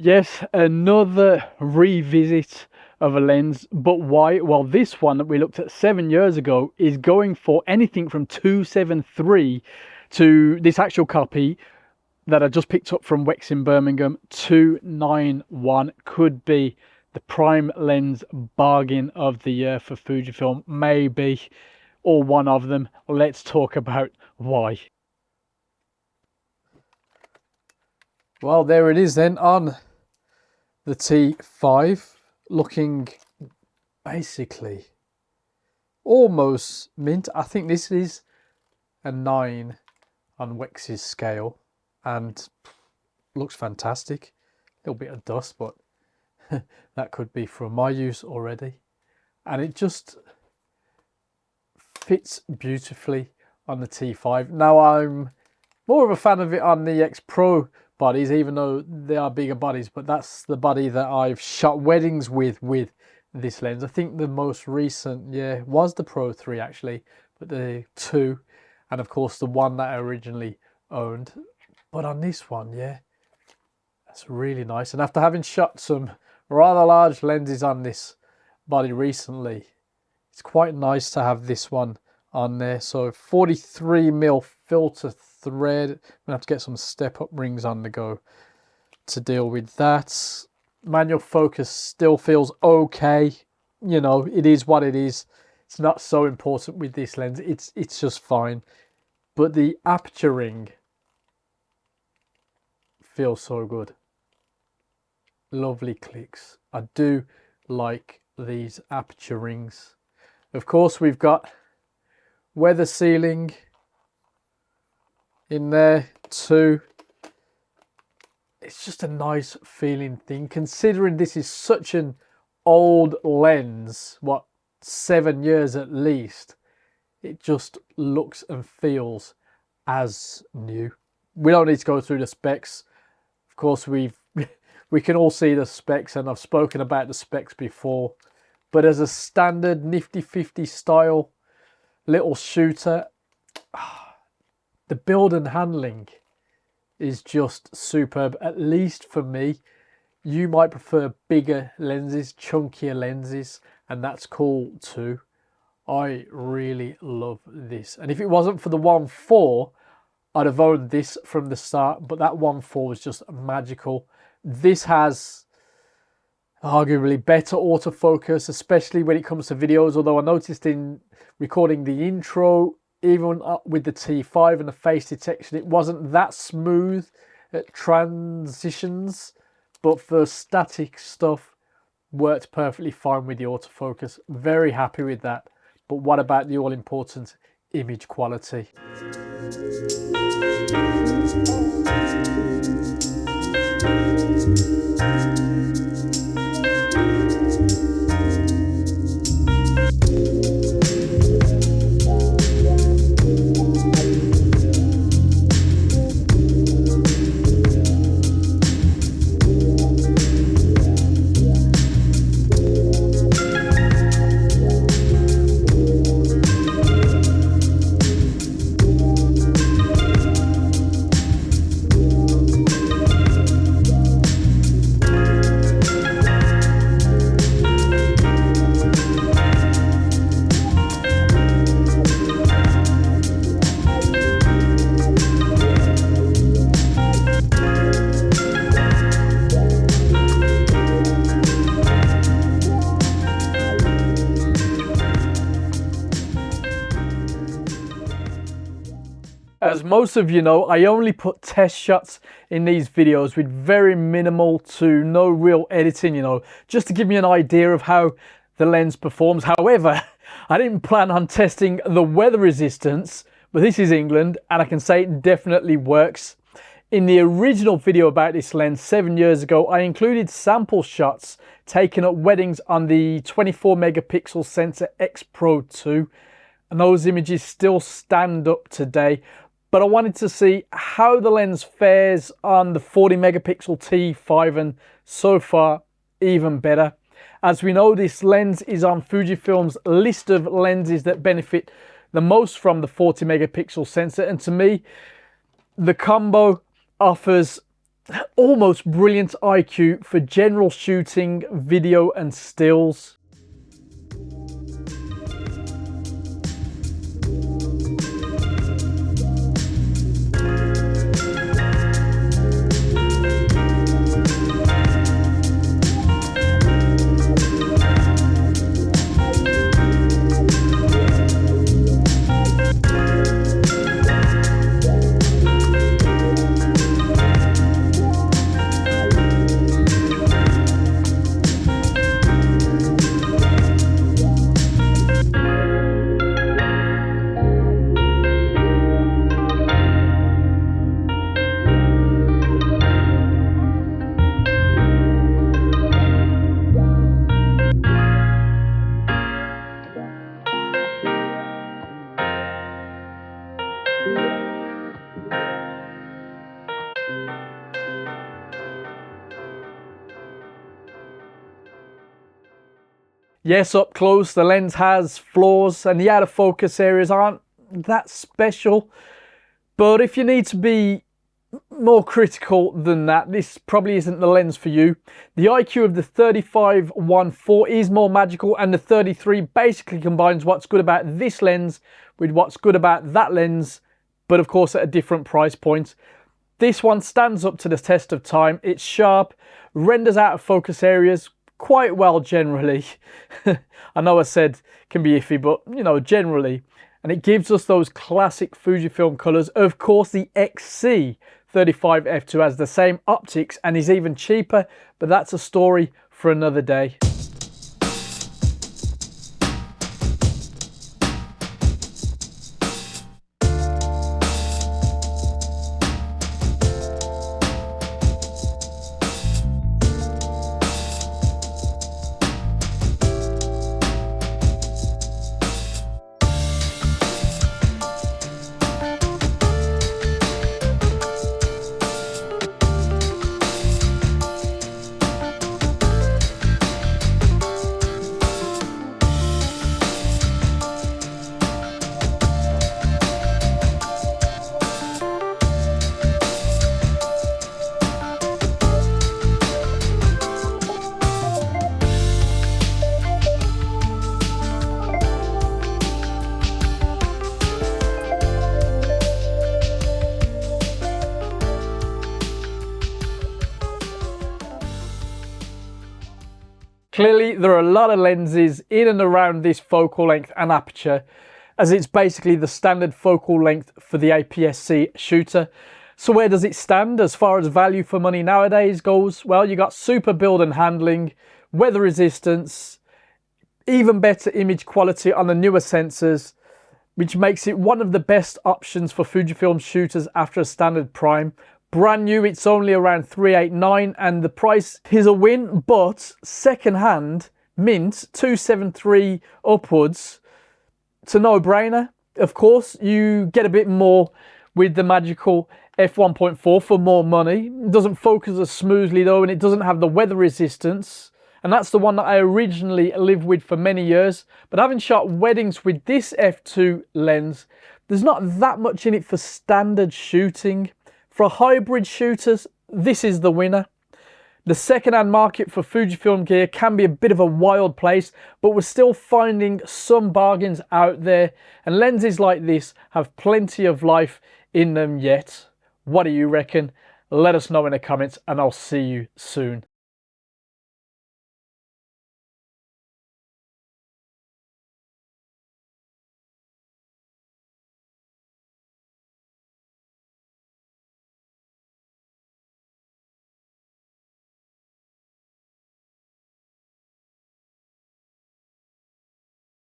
Yes, another revisit of a lens, but why? Well, this one that we looked at 7 years ago is going for anything from 273 to this actual copy that I just picked up from Wex in Birmingham, 291. Could be the prime lens bargain of the year for Fujifilm, maybe, or one of them. Let's talk about why. Well, there it is then on the T5, looking basically almost mint. I think this is a 9 on Wex's scale and looks fantastic. A little bit of dust, but that could be from my use already. And it just fits beautifully on the T5. Now, I'm more of a fan of it on the X Pro bodies, even though they are bigger bodies, but that's the body that I've shot weddings with this lens. I think the most recent, yeah, was the Pro 3 actually, but the 2, and of course the one that I originally owned. But on this one, yeah, that's really nice. And after having shot some rather large lenses on this body recently, it's quite nice to have this one on there. So 43mm filter thread. I'm gonna have to get some step up rings on the go to deal with that. Manual focus still feels okay. You know, it is what it is. It's not so important with this lens. It's just fine. But the aperture ring feels so good. Lovely clicks. I do like these aperture rings. Of course, we've got weather sealing in there too. It's just a nice feeling thing, considering this is such an old lens, what, 7 years at least. It just looks and feels as new. We don't need to go through the specs. Of course, we can all see the specs, and I've spoken about the specs before. But as a standard Nifty 50 style little shooter, the build and handling is just superb, at least for me. You might prefer bigger lenses, chunkier lenses, and that's cool too. I really love this. And if it wasn't for the 1.4, I'd have owned this from the start, but that 1.4 was just magical. This has arguably better autofocus, especially when it comes to videos, although I noticed in recording the intro, even up with the T5 and the face detection, it wasn't that smooth at transitions, but for static stuff, worked perfectly fine with the autofocus. Very happy with that. But what about the all-important image quality? As most of you know, I only put test shots in these videos with very minimal to no real editing, you know, just to give me an idea of how the lens performs. However, I didn't plan on testing the weather resistance, but this is England and I can say it definitely works. In the original video about this lens 7 years ago, I included sample shots taken at weddings on the 24 megapixel Sensor X Pro 2, and those images still stand up today. But I wanted to see how the lens fares on the 40 megapixel T5, and so far even better. As we know, this lens is on Fujifilm's list of lenses that benefit the most from the 40 megapixel sensor, and to me the combo offers almost brilliant IQ for general shooting, video and stills. Yes, up close the lens has flaws and the out of focus areas aren't that special, but if you need to be more critical than that, this probably isn't the lens for you. The IQ of the 35-1.4 is more magical, and the 33 basically combines what's good about this lens with what's good about that lens, but of course at a different price point. This one stands up to the test of time. It's sharp, renders out of focus areas quite well generally. I know I said can be iffy, but you know, generally. And it gives us those classic Fujifilm colors. Of course, the XC35 f2 has the same optics and is even cheaper, but that's a story for another day. Clearly, there are a lot of lenses in and around this focal length and aperture, as it's basically the standard focal length for the APS-C shooter. So where does it stand as far as value for money nowadays goes? Well, you got super build and handling, weather resistance, even better image quality on the newer sensors, which makes it one of the best options for Fujifilm shooters after a standard prime. Brand new, it's only around 389 and the price is a win, but second hand, mint, 273 upwards, it's a no-brainer. Of course, you get a bit more with the magical f1.4 for more money. It doesn't focus as smoothly though, and it doesn't have the weather resistance. And that's the one that I originally lived with for many years. But having shot weddings with this f2 lens, there's not that much in it for standard shooting. For hybrid shooters, this is the winner. The second-hand market for Fujifilm gear can be a bit of a wild place, but we're still finding some bargains out there, and lenses like this have plenty of life in them yet. What do you reckon? Let us know in the comments, and I'll see you soon.